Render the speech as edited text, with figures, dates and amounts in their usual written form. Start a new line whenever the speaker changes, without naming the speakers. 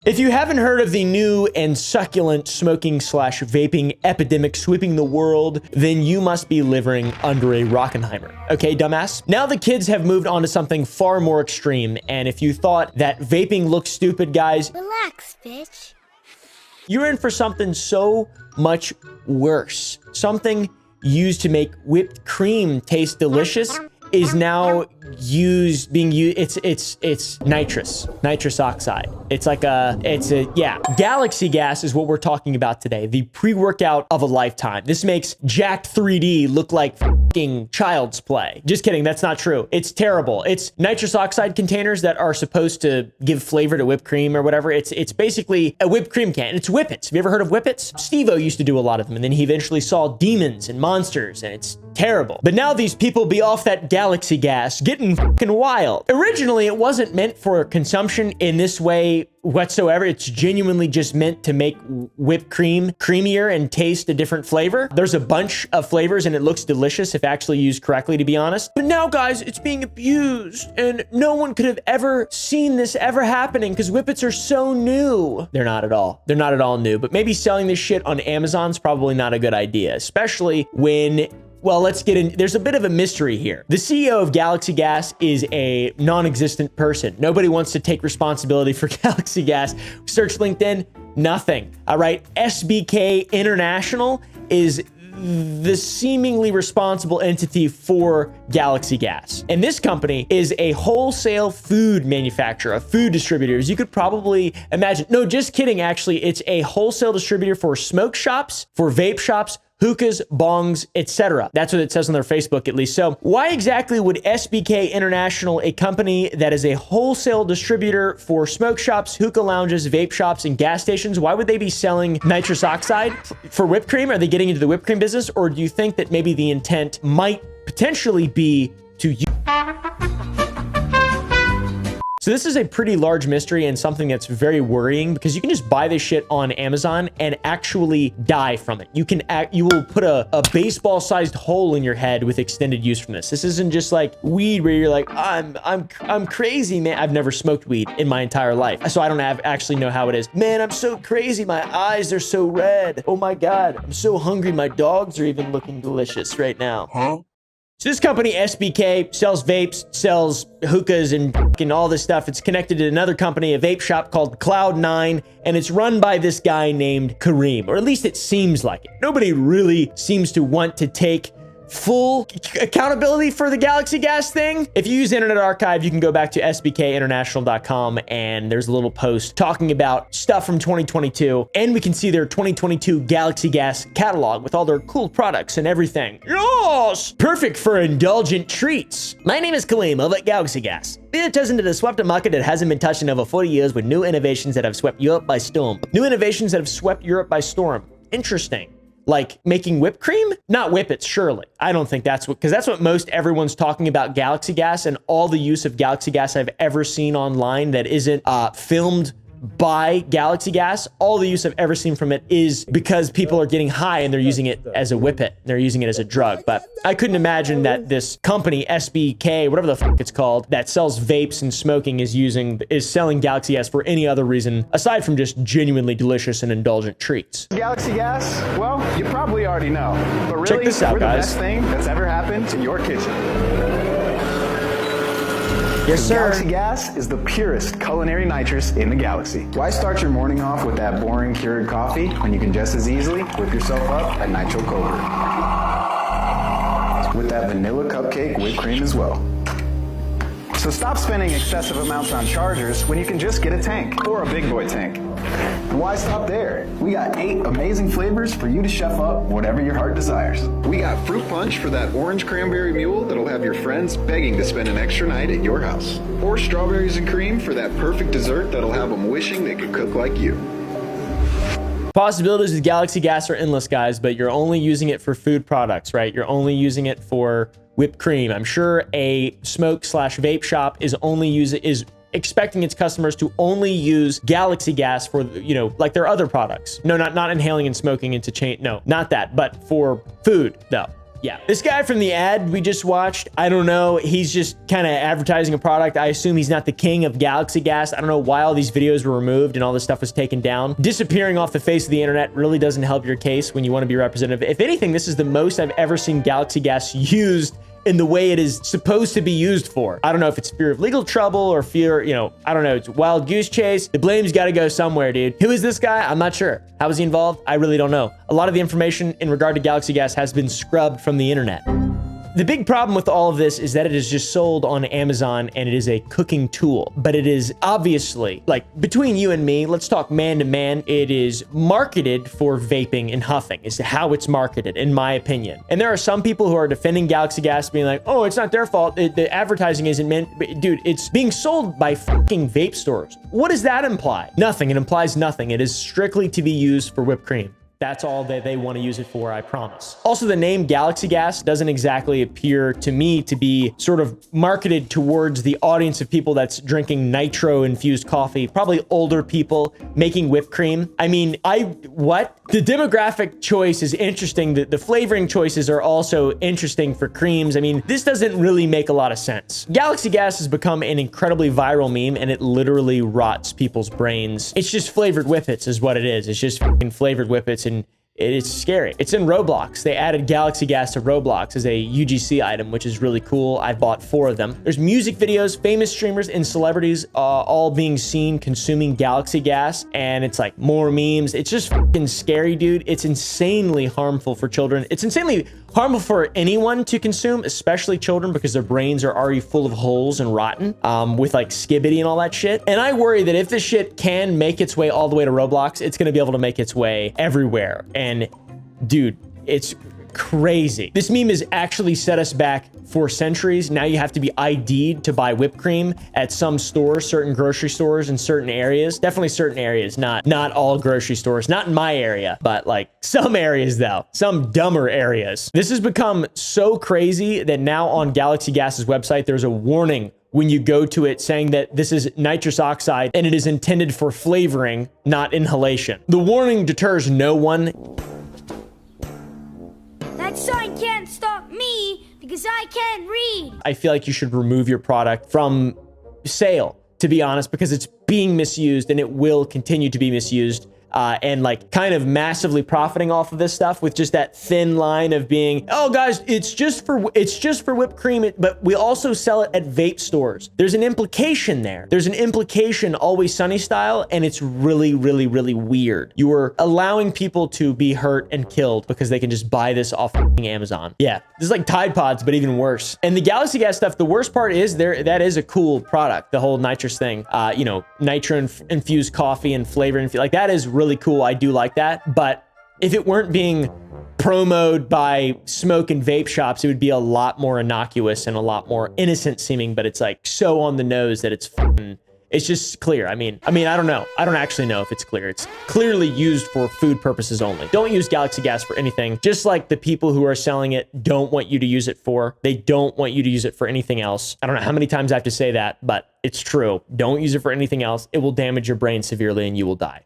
If you haven't heard of the new and succulent smoking slash vaping epidemic sweeping the world, then you must be living under a Rockenheimer. Okay, dumbass? Now the kids have moved on to something far more extreme, and if you thought that vaping looks stupid, guys,
relax, bitch.
You're in for something so much worse. Something used to make whipped cream taste delicious is now being used. It's nitrous oxide. Yeah. Galaxy gas is what we're talking about today. The pre-workout of a lifetime. This makes Jacked 3D look like fucking child's play. Just kidding. That's not true. It's terrible. It's nitrous oxide containers that are supposed to give flavor to whipped cream or whatever. It's basically a whipped cream can. It's Whippets. Have you ever heard of Whippets? Steve-O used to do a lot of them, and then he eventually saw demons and monsters, and it's terrible. But now these people be off that galaxy gas, getting fucking wild. Originally, it wasn't meant for consumption in this way whatsoever. It's genuinely just meant to make whipped cream creamier and taste a different flavor. There's a bunch of flavors and it looks delicious if actually used correctly, to be honest. But now, guys, it's being abused and no one could have ever seen this ever happening because Whippets are so new. They're not at all. They're not at all new, but maybe selling this shit on Amazon's probably not a good idea, especially when, well, let's get in. There's a bit of a mystery here. The CEO of Galaxy Gas is a non-existent person. Nobody wants to take responsibility for Galaxy Gas. Search LinkedIn, nothing. All right. SBK International is the seemingly responsible entity for Galaxy Gas. And this company is a wholesale food manufacturer, of food distributors. You could probably imagine. No, just kidding. Actually, it's a wholesale distributor for smoke shops, for vape shops, hookahs, bongs, etc. That's what it says on their Facebook, at least. So why exactly would SBK International, a company that is a wholesale distributor for smoke shops, hookah lounges, vape shops, and gas stations, why would they be selling nitrous oxide for whipped cream? Are they getting into the whipped cream business? Or do you think that maybe the intent might potentially be to use? So this is a pretty large mystery and something that's very worrying because you can just buy this shit on Amazon and actually die from it. You will put a baseball-sized hole in your head with extended use from this. This isn't just like weed where you're like, I'm crazy, man. I've never smoked weed in my entire life, so I don't actually know how it is. Man, I'm so crazy. My eyes are so red. Oh my God, I'm so hungry. My dogs are even looking delicious right now. Huh? So this company, SBK, sells vapes, sells hookahs and all this stuff. It's connected to another company, a vape shop called Cloud9, and it's run by this guy named Kareem, or at least it seems like it. Nobody really seems to want to take full accountability for the Galaxy Gas thing. If you use Internet Archive, you can go back to sbkinternational.com and there's a little post talking about stuff from 2022, and we can see their 2022 Galaxy Gas catalog with all their cool products and everything. Yes! Perfect for indulgent treats. My name is Kaleem over at Galaxy Gas. We are chosen to disrupt a market that hasn't been touched in over 40 years with new innovations that have swept Europe by storm. New innovations that have swept Europe by storm. Interesting. Like making whipped cream? Not Whippets, surely. I don't think that's what, because that's what most everyone's talking about Galaxy Gas, and all the use of Galaxy Gas I've ever seen online that isn't filmed by Galaxy Gas, all the use I've ever seen from it is because people are getting high and they're using it as a whippet. They're using it as a drug. But I couldn't imagine that this company, SBK, whatever the fuck it's called, that sells vapes and smoking is selling Galaxy Gas for any other reason aside from just genuinely delicious and indulgent treats.
Galaxy Gas? Well, you probably already know. But really,
check this out,
we're the
guys.
best thing that's ever happened to your kitchen.
Yes, sir.
Galaxy Gas is the purest culinary nitrous in the galaxy. Why start your morning off with that boring Keurig coffee when you can just as easily whip yourself up a nitro cold brew with that vanilla cupcake whipped cream as well. So stop spending excessive amounts on chargers when you can just get a tank or a big boy tank. And why stop there? We got 8 amazing flavors for you to chef up whatever your heart desires.
We got fruit punch for that orange cranberry mule that'll have your friends begging to spend an extra night at your house. Or strawberries and cream for that perfect dessert that'll have them wishing they could cook like you.
Possibilities with Galaxy Gas are endless, guys, but you're only using it for food products, right? You're only using it for whipped cream. I'm sure a smoke/vape shop is expecting its customers to only use Galaxy Gas for, like their other products. No, not inhaling and smoking into chain. No, not that, but for food though. Yeah, this guy from the ad we just watched, I don't know, he's just kind of advertising a product. I assume he's not the king of Galaxy Gas. I don't know why all these videos were removed and all this stuff was taken down. Disappearing off the face of the internet really doesn't help your case when you want to be representative. If anything, this is the most I've ever seen Galaxy Gas used in the way it is supposed to be used for. I don't know if it's fear of legal trouble or fear, you know, I don't know, it's wild goose chase. The blame's got to go somewhere, dude. Who is this guy? I'm not sure. How was he involved? I really don't know. A lot of the information in regard to Galaxy Gas has been scrubbed from the internet. The big problem with all of this is that it is just sold on Amazon and it is a cooking tool, but it is obviously, like, between you and me, let's talk man to man, it is marketed for vaping and huffing is how it's marketed, in my opinion. And there are some people who are defending Galaxy Gas being like, oh, it's not their fault. The advertising isn't meant, dude, it's being sold by fucking vape stores. What does that imply? Nothing. It implies nothing. It is strictly to be used for whipped cream. That's all that they want to use it for, I promise. Also, the name Galaxy Gas doesn't exactly appear to me to be sort of marketed towards the audience of people that's drinking nitro-infused coffee, probably older people making whipped cream. I mean, what? The demographic choice is interesting. The flavoring choices are also interesting for creams. I mean, this doesn't really make a lot of sense. Galaxy Gas has become an incredibly viral meme and it literally rots people's brains. It's just flavored whippets is what it is. It's just fucking flavored whippets and it's scary. It's in Roblox. They added Galaxy Gas to Roblox as a UGC item, which is really cool. I've bought 4 of them. There's music videos, famous streamers and celebrities all being seen consuming Galaxy Gas, and it's like more memes. It's just fucking scary, dude. It's insanely harmful for children. It's insanely harmful for anyone to consume, especially children, because their brains are already full of holes and rotten with like skibbity and all that shit. And I worry that if this shit can make its way all the way to Roblox, it's gonna be able to make its way everywhere. And dude, it's crazy. This meme has actually set us back for centuries. Now you have to be ID'd to buy whipped cream at some stores, certain grocery stores in certain areas. Definitely certain areas, not all grocery stores, not in my area, but like some areas though, some dumber areas. This has become so crazy that now on Galaxy Gas's website, there's a warning when you go to it saying that this is nitrous oxide and it is intended for flavoring, not inhalation. The warning deters no one.
That sign can't stop me because I can't read.
I feel like you should remove your product from sale, to be honest, because it's being misused and it will continue to be misused. And like kind of massively profiting off of this stuff with just that thin line of being, oh guys, it's just for whipped cream, but we also sell it at vape stores. There's an implication there. There's an implication Always Sunny style, and it's really, really, really weird. You are allowing people to be hurt and killed because they can just buy this off Amazon. Yeah, this is like Tide Pods, but even worse. And the Galaxy Gas stuff, the worst part is that is a cool product, the whole nitrous thing. You know, nitro infused coffee and flavor, like that is really cool. I do like that. But if it weren't being promoted by smoke and vape shops, it would be a lot more innocuous and a lot more innocent seeming, but it's like so on the nose that it's just clear. I mean, I don't know. I don't actually know if it's clear. It's clearly used for food purposes only. Don't use Galaxy Gas for anything. Just like the people who are selling it don't want you to use it for. They don't want you to use it for anything else. I don't know how many times I have to say that, but it's true. Don't use it for anything else. It will damage your brain severely and you will die.